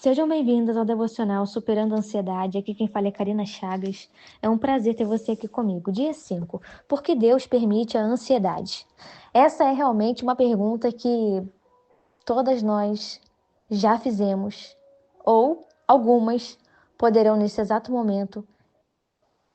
Sejam bem-vindos ao Devocional Superando a Ansiedade. Aqui quem fala é Karina Chagas. É um prazer ter você aqui comigo. Dia 5. Por que Deus permite a ansiedade? Essa é realmente uma pergunta que todas nós já fizemos, ou algumas poderão nesse exato momento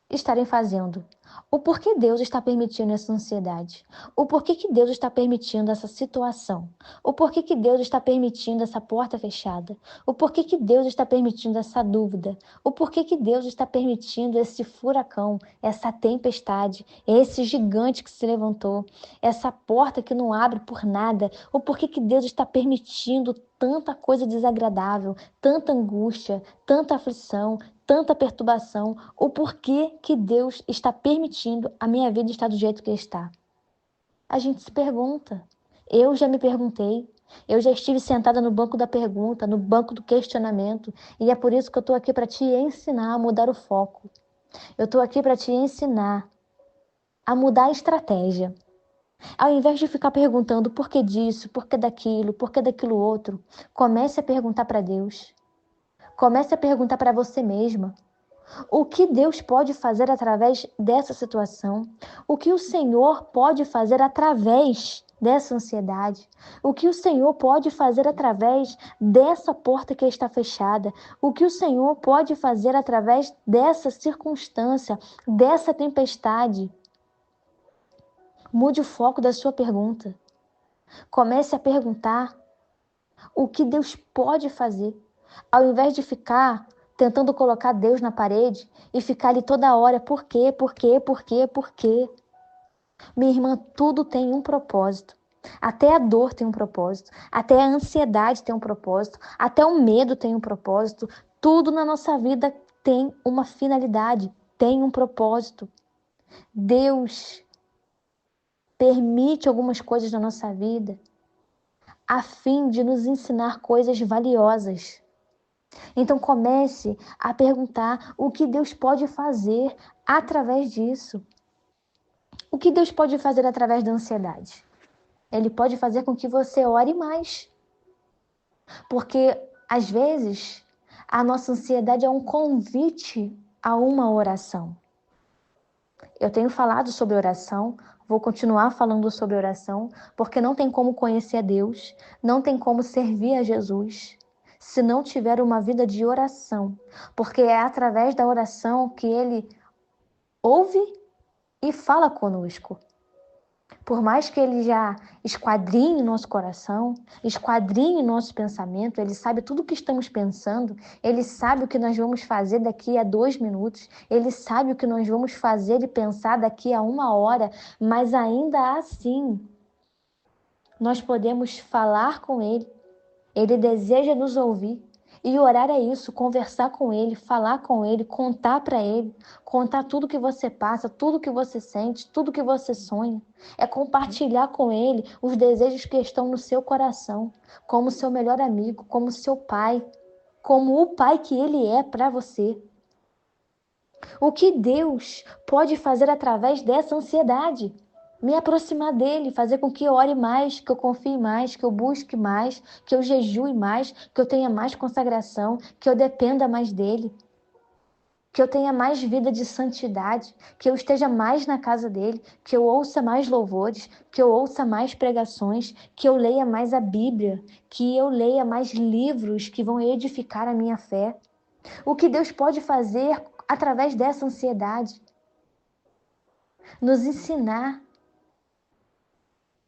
estarem fazendo. O porquê Deus está permitindo essa ansiedade? O porquê que Deus está permitindo essa situação? O porquê que Deus está permitindo essa porta fechada? O porquê que Deus está permitindo essa dúvida? O porquê que Deus está permitindo esse furacão, essa tempestade, esse gigante que se levantou, essa porta que não abre por nada? O porquê que Deus está permitindo tanta coisa desagradável, tanta angústia, tanta aflição, tanta perturbação, o porquê que Deus está permitindo a minha vida estar do jeito que está. A gente se pergunta. Eu já me perguntei. Eu já estive sentada no banco da pergunta, no banco do questionamento, e é por isso que eu estou aqui para te ensinar a mudar o foco. Eu estou aqui para te ensinar a mudar a estratégia. Ao invés de ficar perguntando por que disso, por que daquilo outro, comece a perguntar para Deus. Comece a perguntar para você mesma. O que Deus pode fazer através dessa situação? O que o Senhor pode fazer através dessa ansiedade? O que o Senhor pode fazer através dessa porta que está fechada? O que o Senhor pode fazer através dessa circunstância, dessa tempestade? Mude o foco da sua pergunta. Comece a perguntar o que Deus pode fazer, ao invés de ficar tentando colocar Deus na parede e ficar ali toda hora, por quê, por quê, por quê, por quê? Minha irmã, tudo tem um propósito. Até a dor tem um propósito, até a ansiedade tem um propósito, até o medo tem um propósito. Tudo na nossa vida tem uma finalidade, tem um propósito. Deus permite algumas coisas na nossa vida a fim de nos ensinar coisas valiosas. Então comece a perguntar o que Deus pode fazer através disso. O que Deus pode fazer através da ansiedade? Ele pode fazer com que você ore mais. Porque, às vezes, a nossa ansiedade é um convite a uma oração. Eu tenho falado sobre oração, vou continuar falando sobre oração, porque não tem como conhecer a Deus, não tem como servir a Jesus se não tiver uma vida de oração, porque é através da oração que Ele ouve e fala conosco. Por mais que Ele já esquadrinhe nosso coração, esquadrinhe nosso pensamento, Ele sabe tudo o que estamos pensando, Ele sabe o que nós vamos fazer daqui a 2 minutos, Ele sabe o que nós vamos fazer e pensar daqui a 1 hora, mas ainda assim, nós podemos falar com Ele, Ele deseja nos ouvir. E orar é isso, conversar com Ele, falar com Ele, contar para Ele, contar tudo que você passa, tudo que você sente, tudo que você sonha. É compartilhar com Ele os desejos que estão no seu coração, como seu melhor amigo, como seu pai, como o pai que Ele é para você. O que Deus pode fazer através dessa ansiedade? Me aproximar dele, fazer com que eu ore mais, que eu confie mais, que eu busque mais, que eu jejue mais, que eu tenha mais consagração, que eu dependa mais dele, que eu tenha mais vida de santidade, que eu esteja mais na casa dele, que eu ouça mais louvores, que eu ouça mais pregações, que eu leia mais a Bíblia, que eu leia mais livros que vão edificar a minha fé. O que Deus pode fazer através dessa ansiedade? Nos ensinar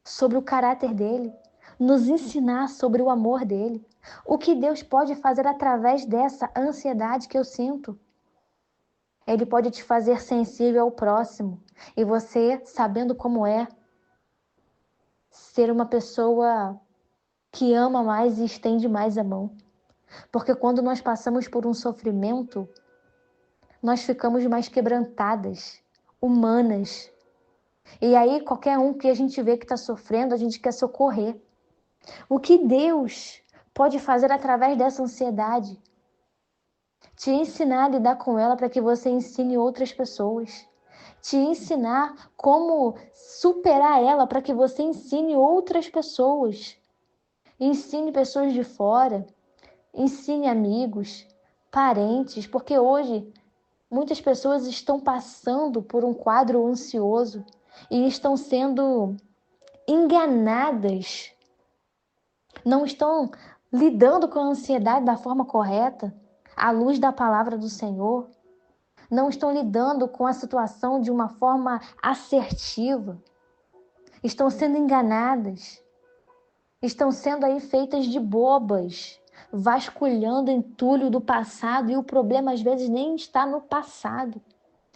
sobre o caráter dele, nos ensinar sobre o amor dele. O que Deus pode fazer através dessa ansiedade que eu sinto? Ele pode te fazer sensível ao próximo e você, sabendo como é, ser uma pessoa que ama mais e estende mais a mão. Porque quando nós passamos por um sofrimento, nós ficamos mais quebrantadas, humanas. E aí, qualquer um que a gente vê que está sofrendo, a gente quer socorrer. O que Deus pode fazer através dessa ansiedade? Te ensinar a lidar com ela para que você ensine outras pessoas. Te ensinar como superar ela para que você ensine outras pessoas. Ensine pessoas de fora. ensine amigos, parentes, porque hoje muitas pessoas estão passando por um quadro ansioso e estão sendo enganadas, não estão lidando com a ansiedade da forma correta, à luz da palavra do Senhor, não estão lidando com a situação de uma forma assertiva, estão sendo enganadas, estão sendo aí feitas de bobas, vasculhando entulho do passado, e o problema às vezes nem está no passado.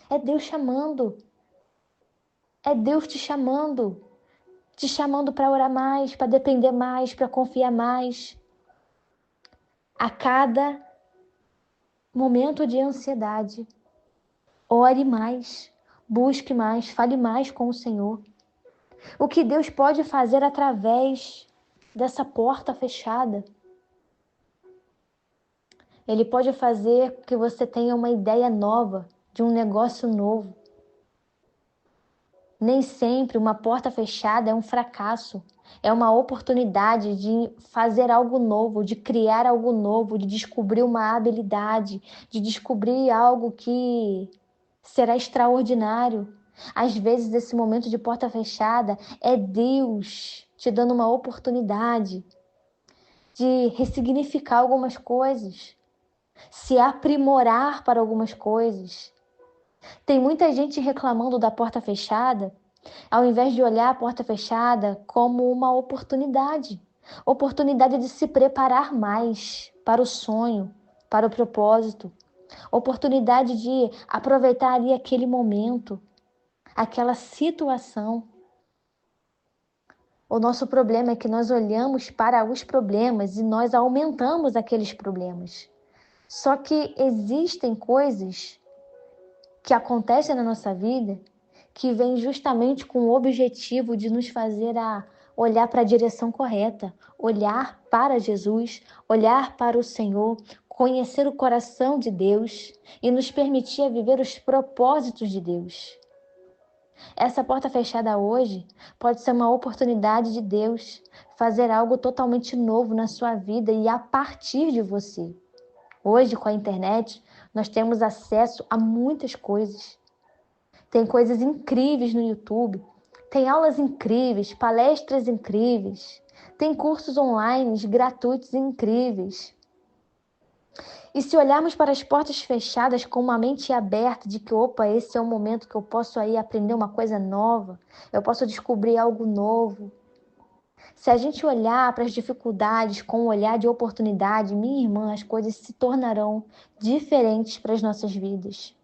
É Deus chamando. É Deus te chamando para orar mais, para depender mais, para confiar mais. A cada momento de ansiedade, ore mais, busque mais, fale mais com o Senhor. O que Deus pode fazer através dessa porta fechada? Ele pode fazer que você tenha uma ideia nova, de um negócio novo. Nem sempre uma porta fechada é um fracasso. É uma oportunidade de fazer algo novo, de criar algo novo, de descobrir uma habilidade, de descobrir algo que será extraordinário. Às vezes, esse momento de porta fechada é Deus te dando uma oportunidade de ressignificar algumas coisas, se aprimorar para algumas coisas. Tem muita gente reclamando da porta fechada, ao invés de olhar a porta fechada como uma oportunidade. Oportunidade de se preparar mais para o sonho, para o propósito. Oportunidade de aproveitar ali aquele momento, aquela situação. O nosso problema é que nós olhamos para os problemas e nós aumentamos aqueles problemas. Só que existem coisas que acontecem na nossa vida que vêm justamente com o objetivo de nos fazer a olhar para a direção correta, olhar para Jesus, olhar para o Senhor, conhecer o coração de Deus e nos permitir viver os propósitos de Deus. Essa porta fechada hoje pode ser uma oportunidade de Deus fazer algo totalmente novo na sua vida e a partir de você. Hoje, com a internet, nós temos acesso a muitas coisas. Tem coisas incríveis no YouTube, tem aulas incríveis, palestras incríveis, tem cursos online gratuitos incríveis. E se olharmos para as portas fechadas com uma mente aberta de que, opa, esse é o momento que eu posso aí aprender uma coisa nova, eu posso descobrir algo novo. Se a gente olhar para as dificuldades com um olhar de oportunidade, minha irmã, as coisas se tornarão diferentes para as nossas vidas.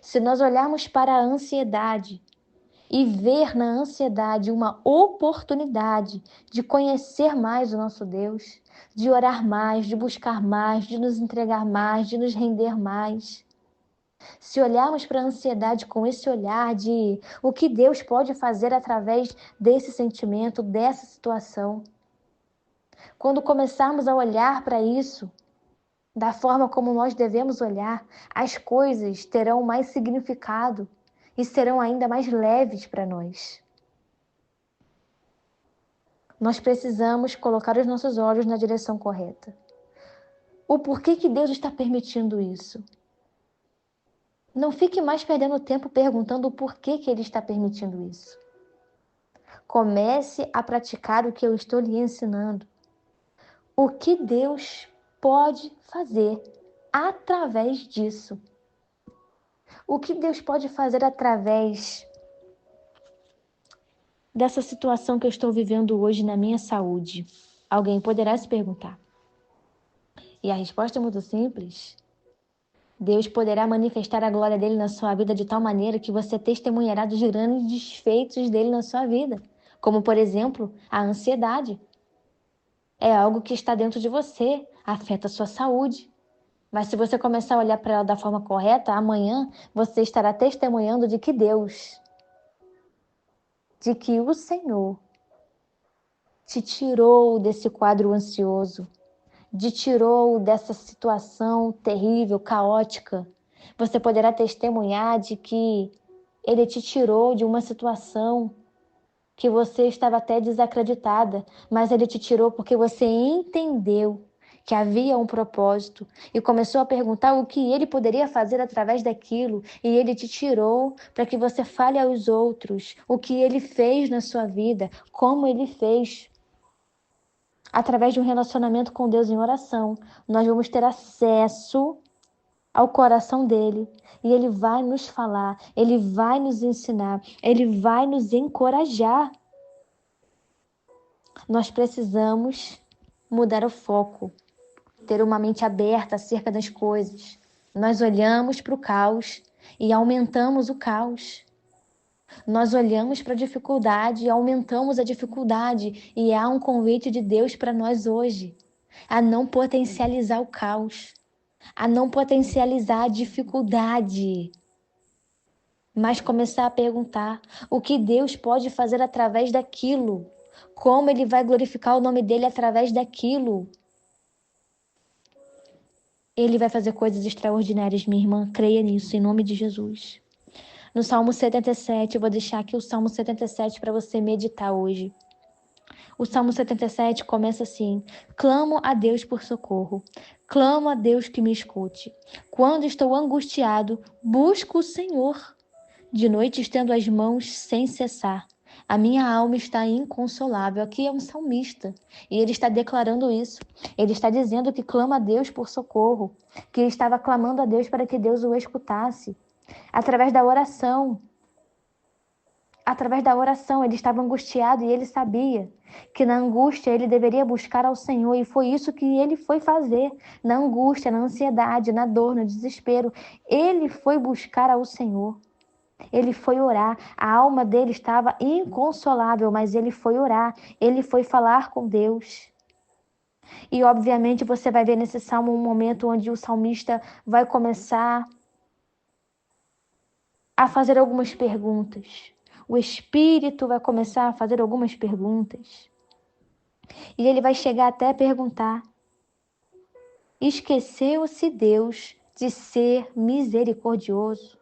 Se nós olharmos para a ansiedade e ver na ansiedade uma oportunidade de conhecer mais o nosso Deus, de orar mais, de buscar mais, de nos entregar mais, de nos render mais. Se olharmos para a ansiedade com esse olhar de o que Deus pode fazer através desse sentimento, dessa situação, quando começarmos a olhar para isso da forma como nós devemos olhar, as coisas terão mais significado e serão ainda mais leves para nós. Nós precisamos colocar os nossos olhos na direção correta. O porquê que Deus está permitindo isso? Não fique mais perdendo tempo perguntando o porquê que Ele está permitindo isso. Comece a praticar o que eu estou lhe ensinando. O que Deus pode fazer através disso? O que Deus pode fazer através dessa situação que eu estou vivendo hoje na minha saúde? Alguém poderá se perguntar. E a resposta é muito simples. Deus poderá manifestar a glória dele na sua vida de tal maneira que você testemunhará dos grandes feitos dele na sua vida. Como, por exemplo, a ansiedade. É algo que está dentro de você, afeta a sua saúde. Mas se você começar a olhar para ela da forma correta, amanhã você estará testemunhando de que Deus, de que o Senhor te tirou desse quadro ansioso, te tirou dessa situação terrível, caótica. Você poderá testemunhar de que Ele te tirou de uma situação que você estava até desacreditada, mas Ele te tirou porque você entendeu que havia um propósito e começou a perguntar o que ele poderia fazer através daquilo, e ele te tirou para que você fale aos outros o que ele fez na sua vida, como ele fez. Através de um relacionamento com Deus em oração, nós vamos ter acesso ao coração dele, e ele vai nos falar, ele vai nos ensinar, ele vai nos encorajar. Nós precisamos mudar o foco, ter uma mente aberta acerca das coisas. Nós olhamos para o caos e aumentamos o caos. Nós olhamos para a dificuldade e aumentamos a dificuldade. E há um convite de Deus para nós hoje, a não potencializar o caos, a não potencializar a dificuldade, mas começar a perguntar o que Deus pode fazer através daquilo, como Ele vai glorificar o nome dEle através daquilo. Ele vai fazer coisas extraordinárias, minha irmã, creia nisso, em nome de Jesus. No Salmo 77, eu vou deixar aqui o Salmo 77 para você meditar hoje. O Salmo 77 começa assim: clamo a Deus por socorro, clamo a Deus que me escute. Quando estou angustiado, busco o Senhor. De noite estendo as mãos sem cessar. A minha alma está inconsolável. Aqui é um salmista e ele está declarando isso. Ele está dizendo que clama a Deus por socorro, que ele estava clamando a Deus para que Deus o escutasse. Através da oração, ele estava angustiado e ele sabia que na angústia ele deveria buscar ao Senhor, e foi isso que ele foi fazer. Na angústia, na ansiedade, na dor, no desespero, ele foi buscar ao Senhor. Ele foi orar, a alma dele estava inconsolável, mas ele foi orar, ele foi falar com Deus. E obviamente você vai ver nesse salmo um momento onde o salmista vai começar a fazer algumas perguntas. O Espírito vai começar a fazer algumas perguntas. E ele vai chegar até a perguntar: esqueceu-se Deus de ser misericordioso?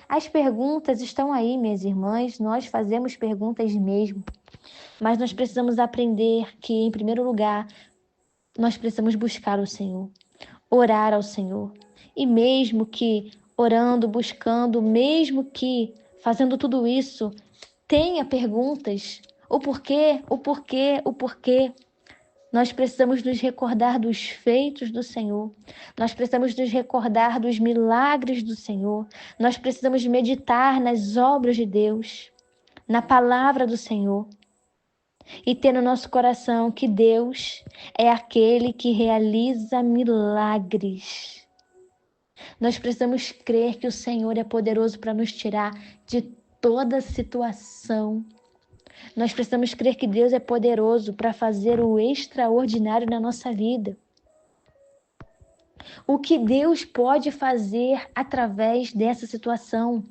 As perguntas estão aí, minhas irmãs, nós fazemos perguntas mesmo, mas nós precisamos aprender que, em primeiro lugar, nós precisamos buscar o Senhor, orar ao Senhor. E mesmo que orando, buscando, mesmo que fazendo tudo isso, tenha perguntas, o porquê, nós precisamos nos recordar dos feitos do Senhor. Nós precisamos nos recordar dos milagres do Senhor. Nós precisamos meditar nas obras de Deus, na palavra do Senhor. E ter no nosso coração que Deus é aquele que realiza milagres. Nós precisamos crer que o Senhor é poderoso para nos tirar de toda situação. Nós precisamos crer que Deus é poderoso para fazer o extraordinário na nossa vida. O que Deus pode fazer através dessa situação?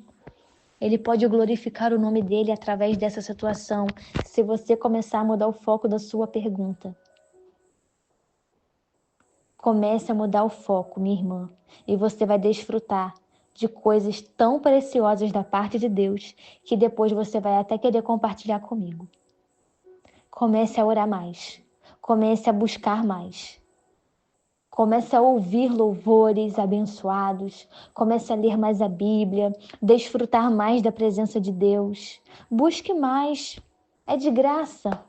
Ele pode glorificar o nome dele através dessa situação, se você começar a mudar o foco da sua pergunta. Comece a mudar o foco, minha irmã, e você vai desfrutar de coisas tão preciosas da parte de Deus, que depois você vai até querer compartilhar comigo. Comece a orar mais. Comece a buscar mais. Comece a ouvir louvores abençoados. Comece a ler mais a Bíblia. Desfrutar mais da presença de Deus. Busque mais. É de graça.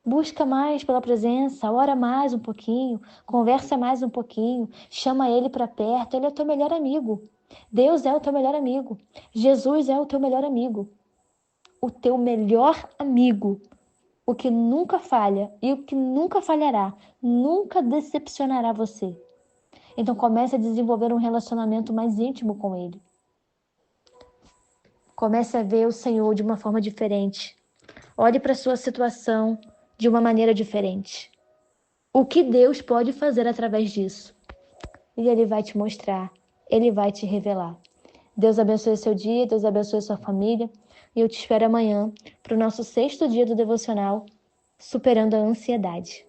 Busca mais pela presença. Ora mais um pouquinho. Conversa mais um pouquinho. Chama Ele para perto. Ele é o teu melhor amigo. Deus é o teu melhor amigo. Jesus é o teu melhor amigo. O teu melhor amigo. O que nunca falha e o que nunca falhará, nunca decepcionará você. Então comece a desenvolver um relacionamento mais íntimo com Ele. Comece a ver o Senhor de uma forma diferente. Olhe para a sua situação de uma maneira diferente. O que Deus pode fazer através disso? E Ele vai te mostrar, Ele vai te revelar. Deus abençoe seu dia, Deus abençoe sua família. E eu te espero amanhã para o nosso 6º dia do devocional, Superando a Ansiedade.